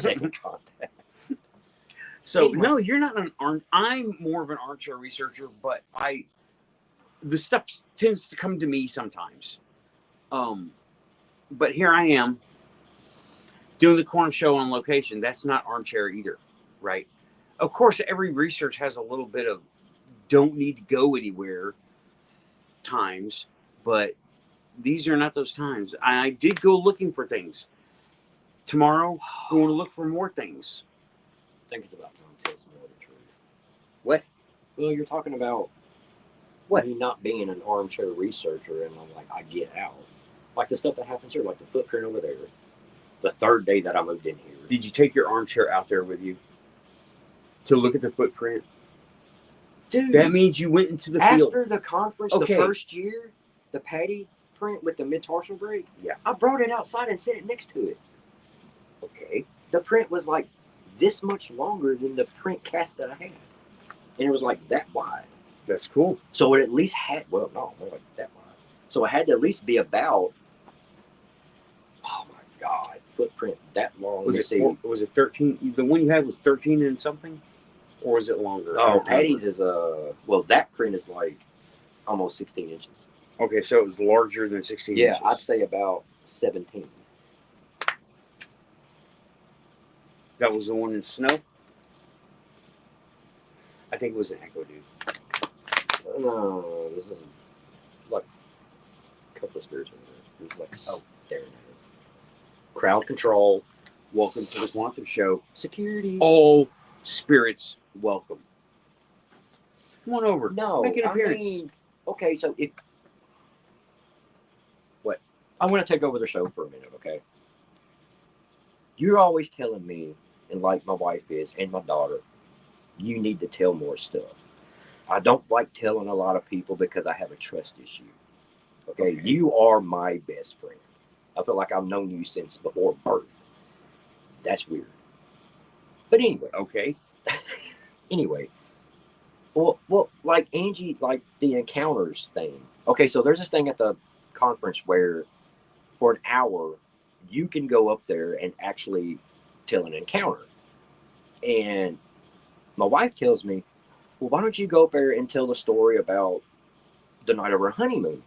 Second contact. So Anyway. no, you're not an arm. I'm more of an armchair researcher, but the stuff tends to come to me sometimes. But here I am doing the Quantum Show on location. That's not armchair either, right? Of course, every research has a little bit of don't need to go anywhere times, but these are not those times. I did go looking for things. Tomorrow, going to look for more things. I think it's about time to tell some more of the truth. What? Well, you're talking about What? me not being an armchair researcher, and I'm like, I get out. Like the stuff that happens here, like the footprint over there. The third day that I moved in here. Did you take your armchair out there with you to look at the footprint? Dude, That means you went into the field. after the conference, Okay. the first year, the patty print with the mid-tarsal break, Yeah. I brought it outside and set it next to it. Okay. The print was like this much longer than the print cast that I had. And it was like that wide. That's cool. So it at least had, well, no, more like that wide. So it had to at least be about, oh my God, footprint that long. Was it 13? The one you had was 13 and something? Or was it longer? I Oh, don't Patty's remember. is well, that print is like almost 16 inches. Okay, so it was larger than 16 Yeah, inches. I'd say about 17. That was the one in snow? I think it was an Echo, dude. No, this is like a couple of spirits in there. It was like, oh, there it is. Crowd control. Welcome to the Quantum Show. Security. All spirits welcome. Come on over. No, Make an appearance. I mean, okay, so if What? I want to take over the show for a minute, okay? You're always telling me, and like my wife is, and my daughter, you need to tell more stuff. I don't like telling a lot of people because I have a trust issue. Okay, you are my best friend. I feel like I've known you since before birth. That's weird. But anyway. Okay. Anyway. Well, like Angie, like the encounters thing. Okay, so there's this thing at the conference where for an hour you can go up there and actually tell an encounter. And my wife tells me, well, why don't you go up there and tell the story about the night of our honeymoon?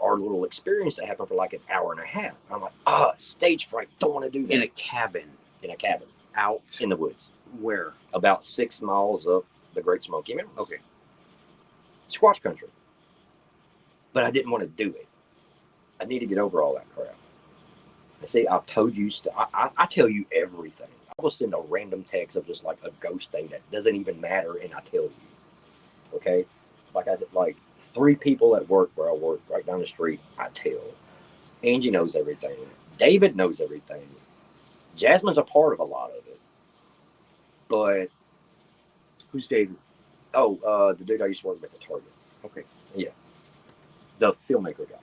Our little experience that happened for like an hour and a half. I'm like, stage fright. Don't want to do that. In a cabin. Out in the woods. Where? About 6 miles up the Great Smoky Mountains. Okay. Squash country. But I didn't want to do it. I need to get over all that crap. I see, I've told you stuff. I tell you everything. I will send a random text of just like a ghost thing that doesn't even matter, and I tell you. Okay? Like I said, like 3 people at work where I work right down the street, I tell. Angie knows everything. David knows everything. Jasmine's a part of a lot of it. But Who's David? the dude I used to work with at Target. Okay. Yeah. The filmmaker guy.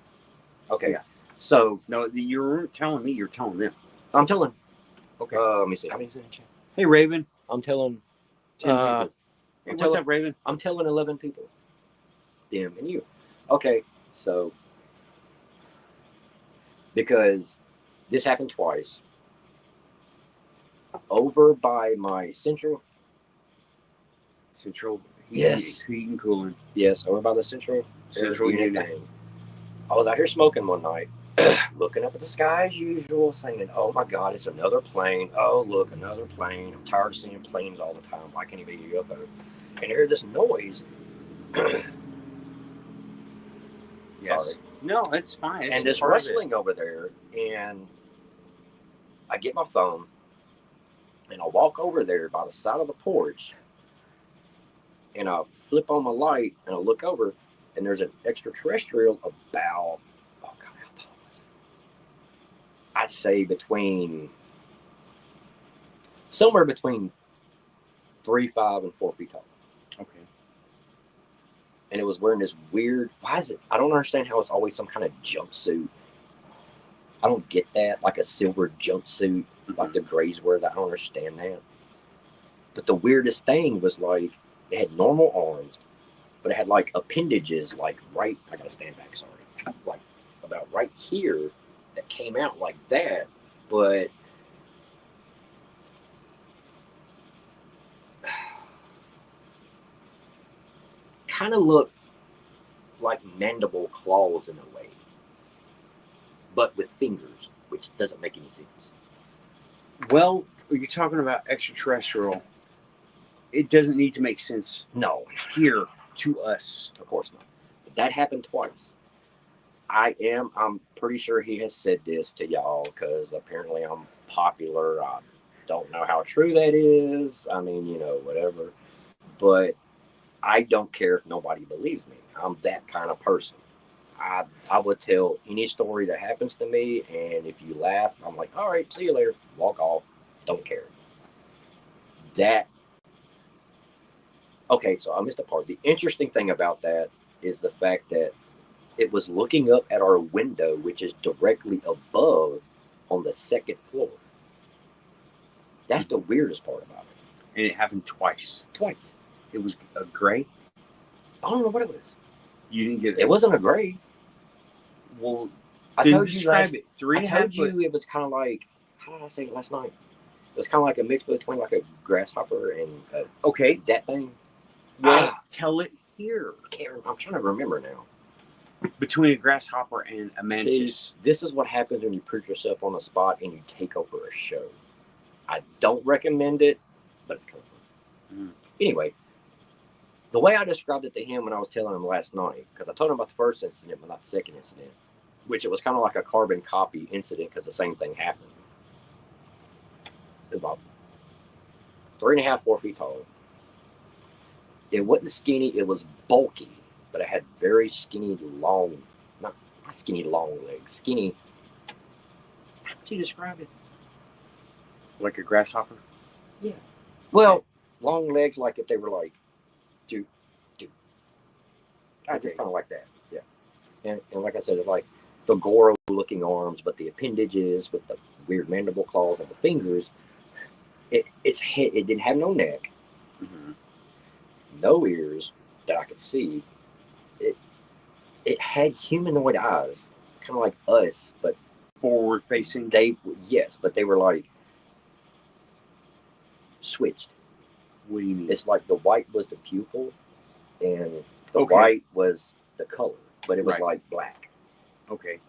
Okay. Yeah. So No, you're telling me. You're telling them. I'm telling. Okay. Let me see. How many is in the chat? Hey, Raven. I'm telling 10 people. Hey, what's up, Raven? I'm telling 11 people. Them and you. Okay. So because this happened twice. Over by my central Heat and cooling. Yes, over by the central unit thing. I was out here smoking one night, looking up at the sky as usual, saying, oh my God, it's another plane. Oh, look, another plane. I'm tired of seeing planes all the time. Why can't it be a UFO? And I hear this noise. Yes. Sorry. No, it's fine. It's and this rustling over there, and I get my phone, and I walk over there by the side of the porch, and I flip on my light, and I look over, and there's an extraterrestrial about, oh God, how tall was it? I'd say somewhere between 3, 5, and 4 feet tall. Okay. And it was wearing this weird, I don't understand how it's always some kind of jumpsuit. I don't get that, like a silver jumpsuit, like the Greys wear that. I don't understand that. But the weirdest thing was like, it had normal arms, but it had like appendages, like I gotta stand back, sorry. Like about right here that came out like that, but kind of looked like mandible claws in a way, but with fingers, which doesn't make any sense. Well, you're talking about extraterrestrial. It doesn't need to make sense. No, here to us. Of course not. But that happened twice. I'm pretty sure he has said this to y'all because apparently I'm popular. I don't know how true that is. I mean, whatever. But I don't care if nobody believes me. I'm that kind of person. I would tell any story that happens to me, and if you laugh, I'm like, all right, see you later. Walk off. Don't care. Okay, so I missed a part. The interesting thing about that is the fact that it was looking up at our window, which is directly above on the 2nd floor. That's the weirdest part about it. And it happened twice. Twice. It was a gray? I don't know what it was. You didn't get it? It wasn't a gray. Well, I told you describe it. It was kind of like, how did I say it last night? It was kind of like a mix between like a grasshopper and that thing. Well, tell it here. I'm trying to remember now. Between a grasshopper and a mantis. See, this is what happens when you put yourself on the spot and you take over a show. I don't recommend it, but it's kind of fun. Anyway, the way I described it to him when I was telling him last night, because I told him about the first incident, but not the second incident, which it was kind of like a carbon copy incident because the same thing happened. It was about 3.5, 4 feet tall. It wasn't skinny. It was bulky, but it had very skinny, long, not skinny, long legs. Skinny. How would you describe it? Like a grasshopper? Yeah. Well, long legs, like if they were like, do. Okay. Just kind of like that. Yeah. And like I said, it's like the Goro-looking arms, but the appendages with the weird mandible claws and the fingers. It didn't have no neck, no ears that I could see. It had humanoid eyes, kind of like us, but forward facing. Yes, but they were like switched. What do you mean? It's like the white was the pupil, and the white was the color, but it was like black. Okay.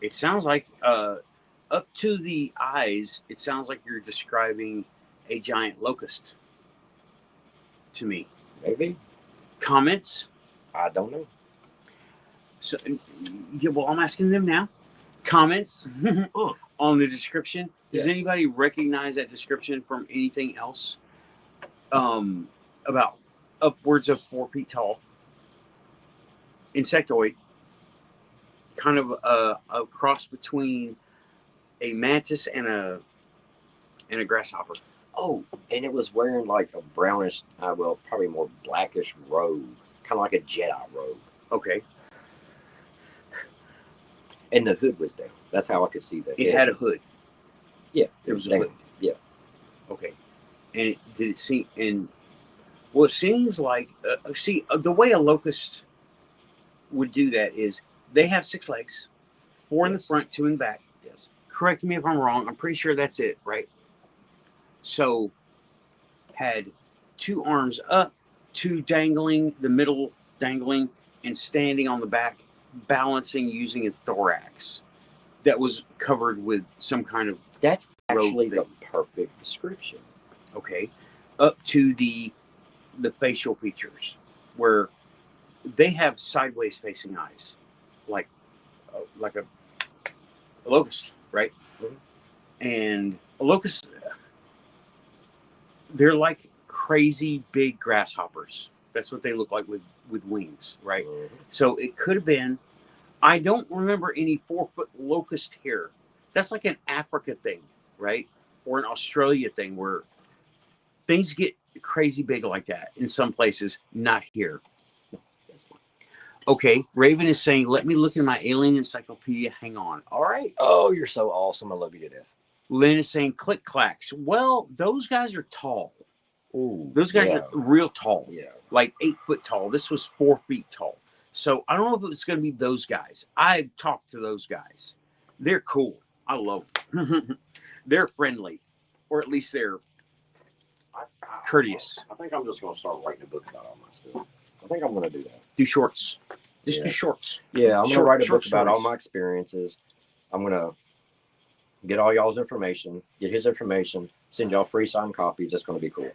It sounds like up to the eyes, it sounds like you're describing a giant locust to me. Maybe. Comments? I don't know. So, yeah, well, I'm asking them now. Comments on the description. Does anybody recognize that description from anything else? About upwards of 4 feet tall. Insectoid. Kind of a cross between a mantis and a grasshopper. Oh, and it was wearing like a brownish, well, probably more blackish robe, kind of like a Jedi robe. Okay. And the hood was down. That's how I could see that. It had a hood. Yeah, there was a hood. Yeah. Okay. And did it seem? And well, it seems like the way a locust would do that is they have 6 legs, 4 in the front, 2 in the back. Yes. Correct me if I'm wrong. I'm pretty sure that's it, right? So had 2 arms up, 2 dangling, the middle dangling, and standing on the back, balancing using a thorax that was covered with some kind of. That's actually the perfect description. Okay, up to the facial features where they have sideways facing eyes, like a locust, right? Mm-hmm. And a locust, they're like crazy big grasshoppers. That's what they look like with wings, right? Mm-hmm. So it could have been. I don't remember any 4-foot locust here. That's like an Africa thing, right? Or an Australia thing where things get crazy big like that in some places, not here. Okay, Raven is saying, let me look in my alien encyclopedia. Hang on. All right. Oh, you're so awesome. I love you to death. Lynn is saying, click clacks. Well, those guys are tall. Ooh, those guys are real tall. Yeah. Like 8 foot tall. This was 4 feet tall. So I don't know if it's going to be those guys. I've talked to those guys. They're cool. I love them. They're friendly. Or at least they're courteous. I think I'm just going to start writing a book about all my stuff. I think I'm going to do that. Do shorts. Just do shorts. Yeah, I'm going to write a book about all my experiences. I'm going to get all y'all's information, get his information, send y'all free signed copies. It's going to be cool.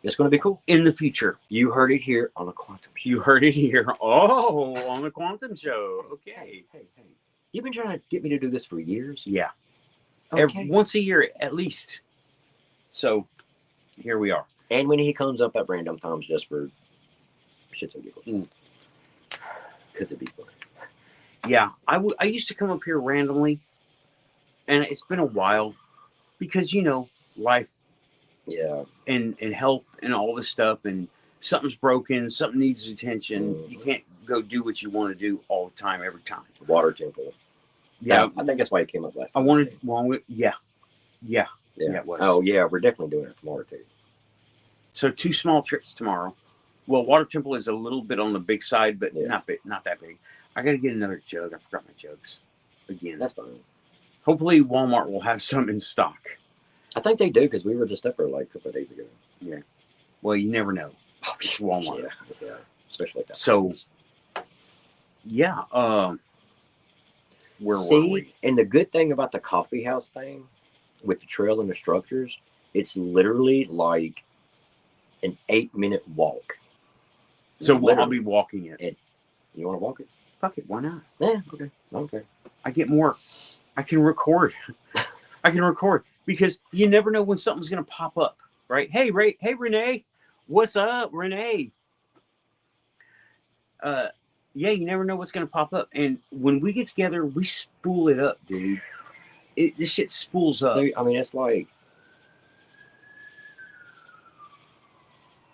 It's going to be cool. In the future. You heard it here on the Quantum Show. You heard it here. Oh, on the Quantum Show. Okay. Hey. You've been trying to get me to do this for years? Yeah. Okay. Once a year at least. So, here we are. And when he comes up at random times just for shits and giggles. Because it'd be fun. Yeah. I used to come up here randomly. And it's been a while. Because, life. Yeah. And health and all this stuff. And something's broken. Something needs attention. You can't go do what you want to do all the time, every time. Water temple. Yeah. I think that's why it came up last time. Yeah. It was. Oh, yeah. We're definitely doing it tomorrow, too. So 2 small trips tomorrow. Well, Water Temple is a little bit on the big side, but not that big. I got to get another jug. I forgot my jugs again. That's fine. Hopefully Walmart will have some in stock. I think they do because we were just up there like a couple of days ago. Yeah. Well, you never know. Walmart. Yeah. Especially like that. So, yeah. Where were we? And the good thing about the coffee house thing with the trail and the structures, it's literally like an 8-minute walk. So I'll be walking it. You want to walk it? Fuck it. Why not? Yeah. Okay. I get more. I can record. Because you never know when something's going to pop up, right? Hey, Renee. What's up, Renee? Yeah, you never know what's gonna pop up. And when we get together, we spool it up, dude. This shit spools up. Dude, I mean, it's like,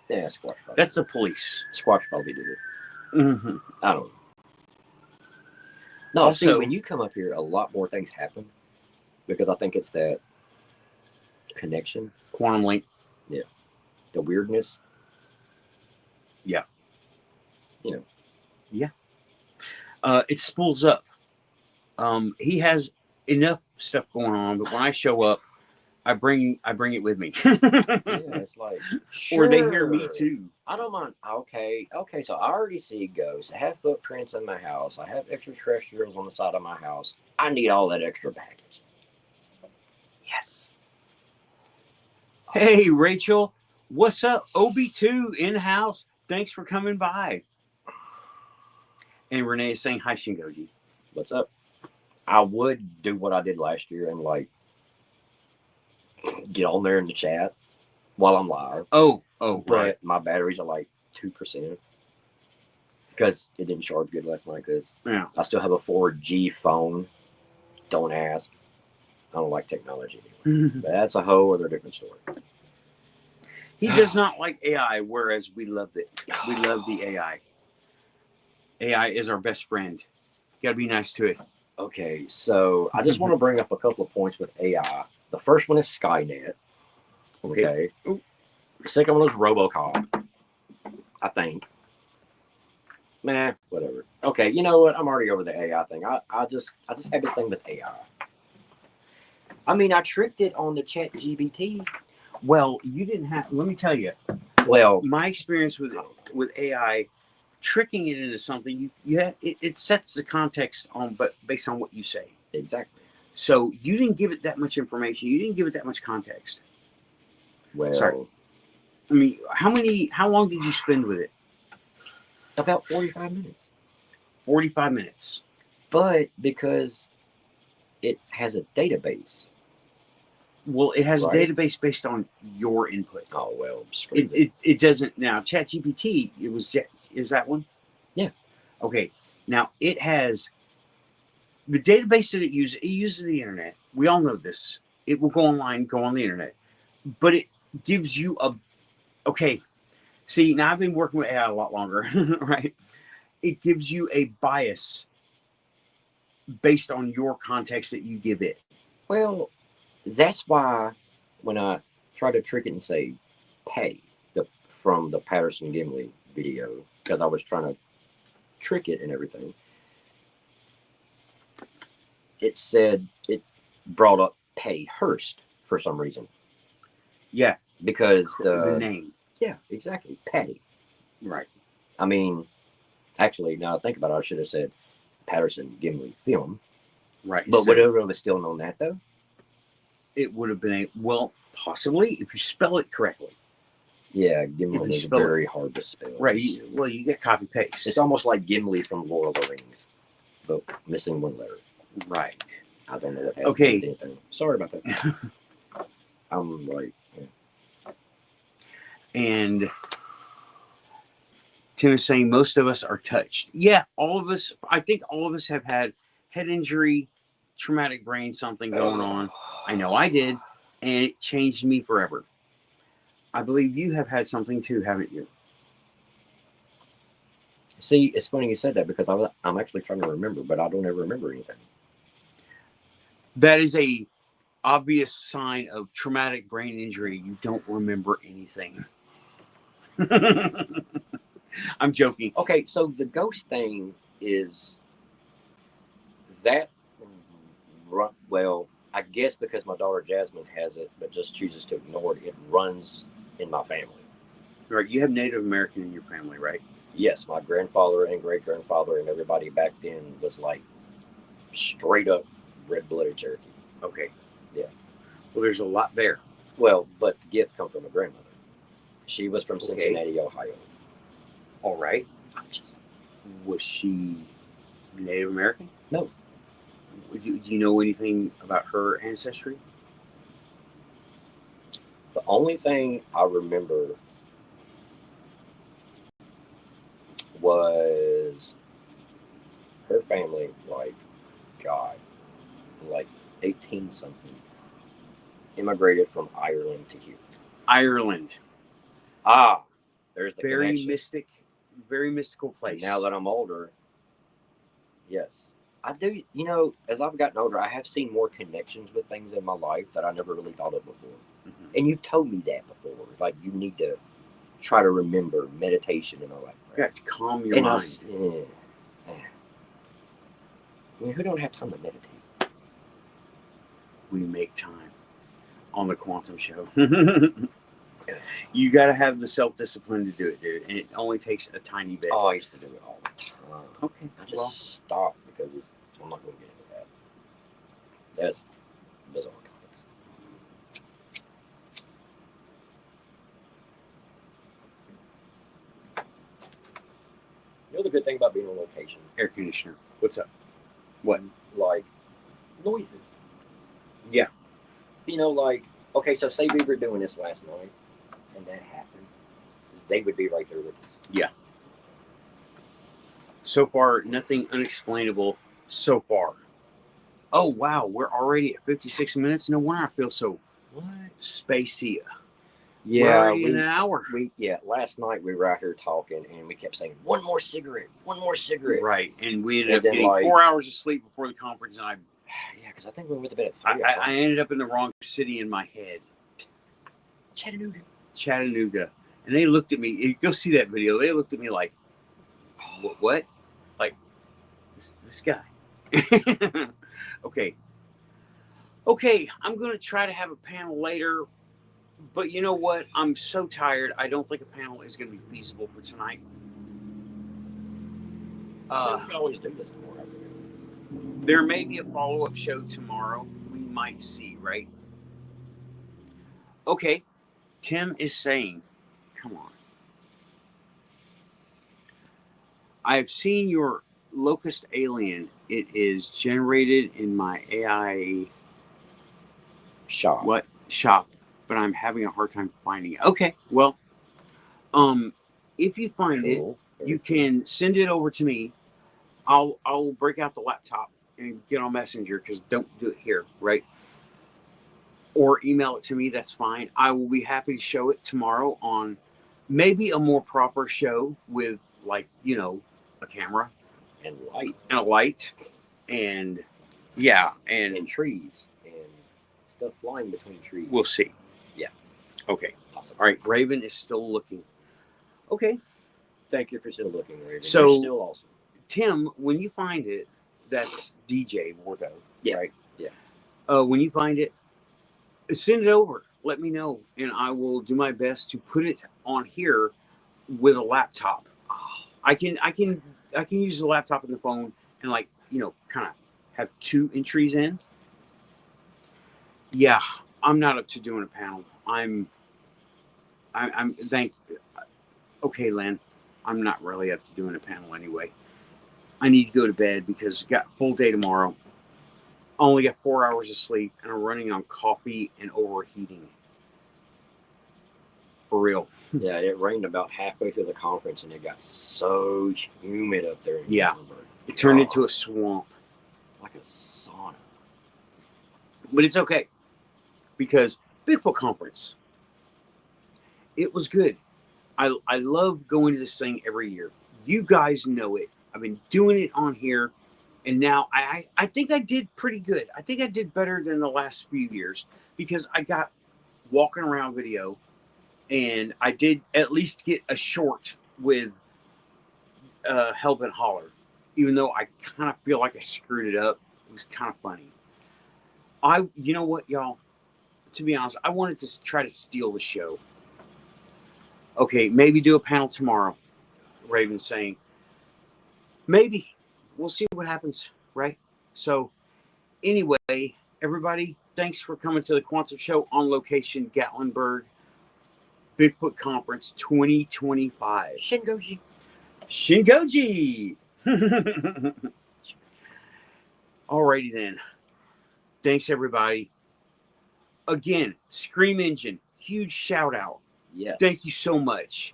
yeah, Squatch probably. That's the police. Squatch probably did it. Mm-hmm. I don't know. No, see, Also, when you come up here, a lot more things happen because I think it's that connection, quantum link. the weirdness. Yeah. You know. Yeah. It spools up. He has enough stuff going on, but when I show up, I bring it with me. Yeah, it's like, sure. Or they hear me too. I don't mind. Okay. So I already see ghosts. I have footprints in my house. I have extraterrestrials on the side of my house. I need all that extra baggage. Yes. Hey, Rachel. What's up? OB2 in-house. Thanks for coming by. And Renee is saying, hi, Shingoji. What's up? I would do what I did last year and, like, get on there in the chat while I'm live. Oh, but right. My batteries are like 2% because it didn't charge good last night. Because I still have a 4G phone. Don't ask. I don't like technology anyway. But that's a whole other different story. He does not like AI, whereas we love it. We love the AI. AI is our best friend. You gotta be nice to it. Okay, so I just want to bring up a couple of points with AI. The first one is Skynet. Okay. The second one is RoboCop. I think. Nah, whatever. Okay, you know what? I'm already over the AI thing. I just have this thing with AI. I mean, I tricked it on the Chat GBT. Well, you didn't have. Let me tell you. Well, my experience with AI, tricking it into something, it sets the context on, but based on what you say. Exactly. So you didn't give it that much information. You didn't give it that much context. Well, sorry. I mean, how long did you spend with it? About 45 minutes. 45 minutes. But because it has a database. Well, it has a database based on your input. Oh, well. It doesn't. Now, ChatGPT, is that one? Yeah. Okay. Now, it has the database that it uses the internet. We all know this. It will go online, go on the internet. But it gives you okay. See, now I've been working with AI a lot longer, right? It gives you a bias based on your context that you give it. Well, that's why when I try to trick it and say pay from the Patterson Gimli video, because I was trying to trick it and everything, it brought up Pay Hearst for some reason. Yeah. Because the name. Yeah, exactly. Patty. Right. I mean, actually, now I think about it, I should have said Patterson Gimli film. Right. But would it have still known that, though? It would have been possibly, if you spell it correctly. Yeah, Gimli is very hard to spell. Right. You get copy paste. It's almost like Gimli from Lord of the Rings, but missing one letter. Right. I don't know what has to do with anything. Sorry about that. I'm like, yeah. And Tim is saying most of us are touched. Yeah, all of us. I think all of us have had head injury, traumatic brain, something going on. I know I did, and it changed me forever. I believe you have had something too, haven't you? See, it's funny you said that because I'm actually trying to remember, but I don't ever remember anything. That is a obvious sign of traumatic brain injury. You don't remember anything. I'm joking. Okay, so the ghost thing is that, well, I guess because my daughter Jasmine has it, but just chooses to ignore it, it runs in my family. Right, you have Native American in your family, right? Yes, my grandfather and great-grandfather and everybody back then was like straight up red-blooded Cherokee. Okay. Yeah. Well, there's a lot there. Well, but the gift comes from a grandmother. She was from Cincinnati, Ohio. All right. Was she Native American? No. Do you know anything about her ancestry? The only thing I remember was immigrated from Ireland to here. Ireland. Ah, there's the Very connection. very mystical place. Now that I'm older, yes. I do, you know, as I've gotten older, I have seen more connections with things in my life that I never really thought of before. Mhm. And you've told me that before. It's like you need to try to remember meditation and all that. You got to calm your mind. I mean, who don't have time to meditate? We make time on the Quantum Show. You got to have the self-discipline to do it, dude. And it only takes a tiny bit. Oh, I used to do it all the time. Okay. I just stopped because I'm not going to get into that. That's bizarre. You know the good thing about being on location? Air conditioner. What's up? What? Like noises. Yeah. You know, like, okay, so say we were doing this last night and that happened. They would be right there with us. Yeah. So far, nothing unexplainable so far. Oh, wow. We're already at 56 minutes. No wonder I feel so spacey. We're already in an hour. Last night we were out here talking and we kept saying, one more cigarette. Right. And we ended up getting 4 hours of sleep before the conference. And because I think we went to bed at 3 I ended up in the wrong city in my head. Chattanooga. And they looked at me. Go see that video. They looked at me like, what? Like, this guy. Okay. I'm going to try to have a panel later. But you know what? I'm so tired. I don't think a panel is going to be feasible for tonight. We can always do this tomorrow. There may be a follow-up show tomorrow. We might see, right? Okay. Tim is saying, come on. I've seen your locust alien. It is generated in my AI shop. But I'm having a hard time finding it. Okay, well, if you find it, you can send it over to me. I'll break out the laptop and get on Messenger because don't do it here, right? Or email it to me. That's fine. I will be happy to show it tomorrow on maybe a more proper show with, like, you know, a camera and light and trees and stuff flying between trees. We'll see. Yeah. Okay. Awesome. All right. Raven is still looking. Okay. Thank you for still looking, Raven. So, you're still awesome. Tim, when you find it, that's DJ Bordeaux. Yeah. Right? Yeah. When you find it, send it over. Let me know, and I will do my best to put it on here with a laptop. I can use the laptop and the phone and, like, you know, kind of have 2 entries in. Yeah, I'm not up to doing a panel. Okay, Len, I'm not really up to doing a panel anyway. I need to go to bed because I got a full day tomorrow. Only got 4 hours of sleep, and I'm running on coffee and overheating. For real. Yeah, it rained about halfway through the conference, and it got so humid up there. Yeah, it turned into a swamp. Like a sauna. But it's okay, because Bigfoot conference, it was good. I love going to this thing every year. You guys know it. I've been doing it on here, and now I think I did pretty good. I think I did better than the last few years because I got walking around video, and I did at least get a short with Hellbent Holler, even though I kind of feel like I screwed it up. It was kind of funny. You know what, y'all? To be honest, I wanted to try to steal the show. Okay, maybe do a panel tomorrow. Raven's saying, maybe. We'll see what happens, right? So, anyway, everybody, thanks for coming to the Quantum Show on location, Gatlinburg, Bigfoot Conference 2025. Shingoji! Alrighty then. Thanks, everybody. Again, Scream Engine, huge shout out. Yes. Thank you so much.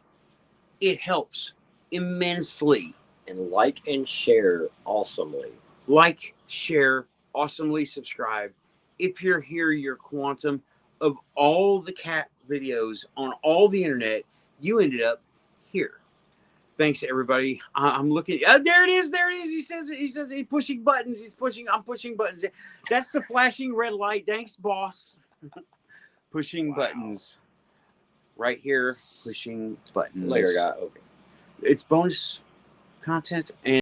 It helps immensely. And like and share awesomely. Like, share, awesomely subscribe. If you're here, you're Quantum. of all the cat videos on all the internet, you ended up here. Thanks, everybody. I'm looking. There it is. There it is. He says he's pushing buttons. I'm pushing buttons. That's the flashing red light. Thanks, boss. Pushing buttons. Right here. Pushing buttons. Later, guy. Okay. It's bonus content and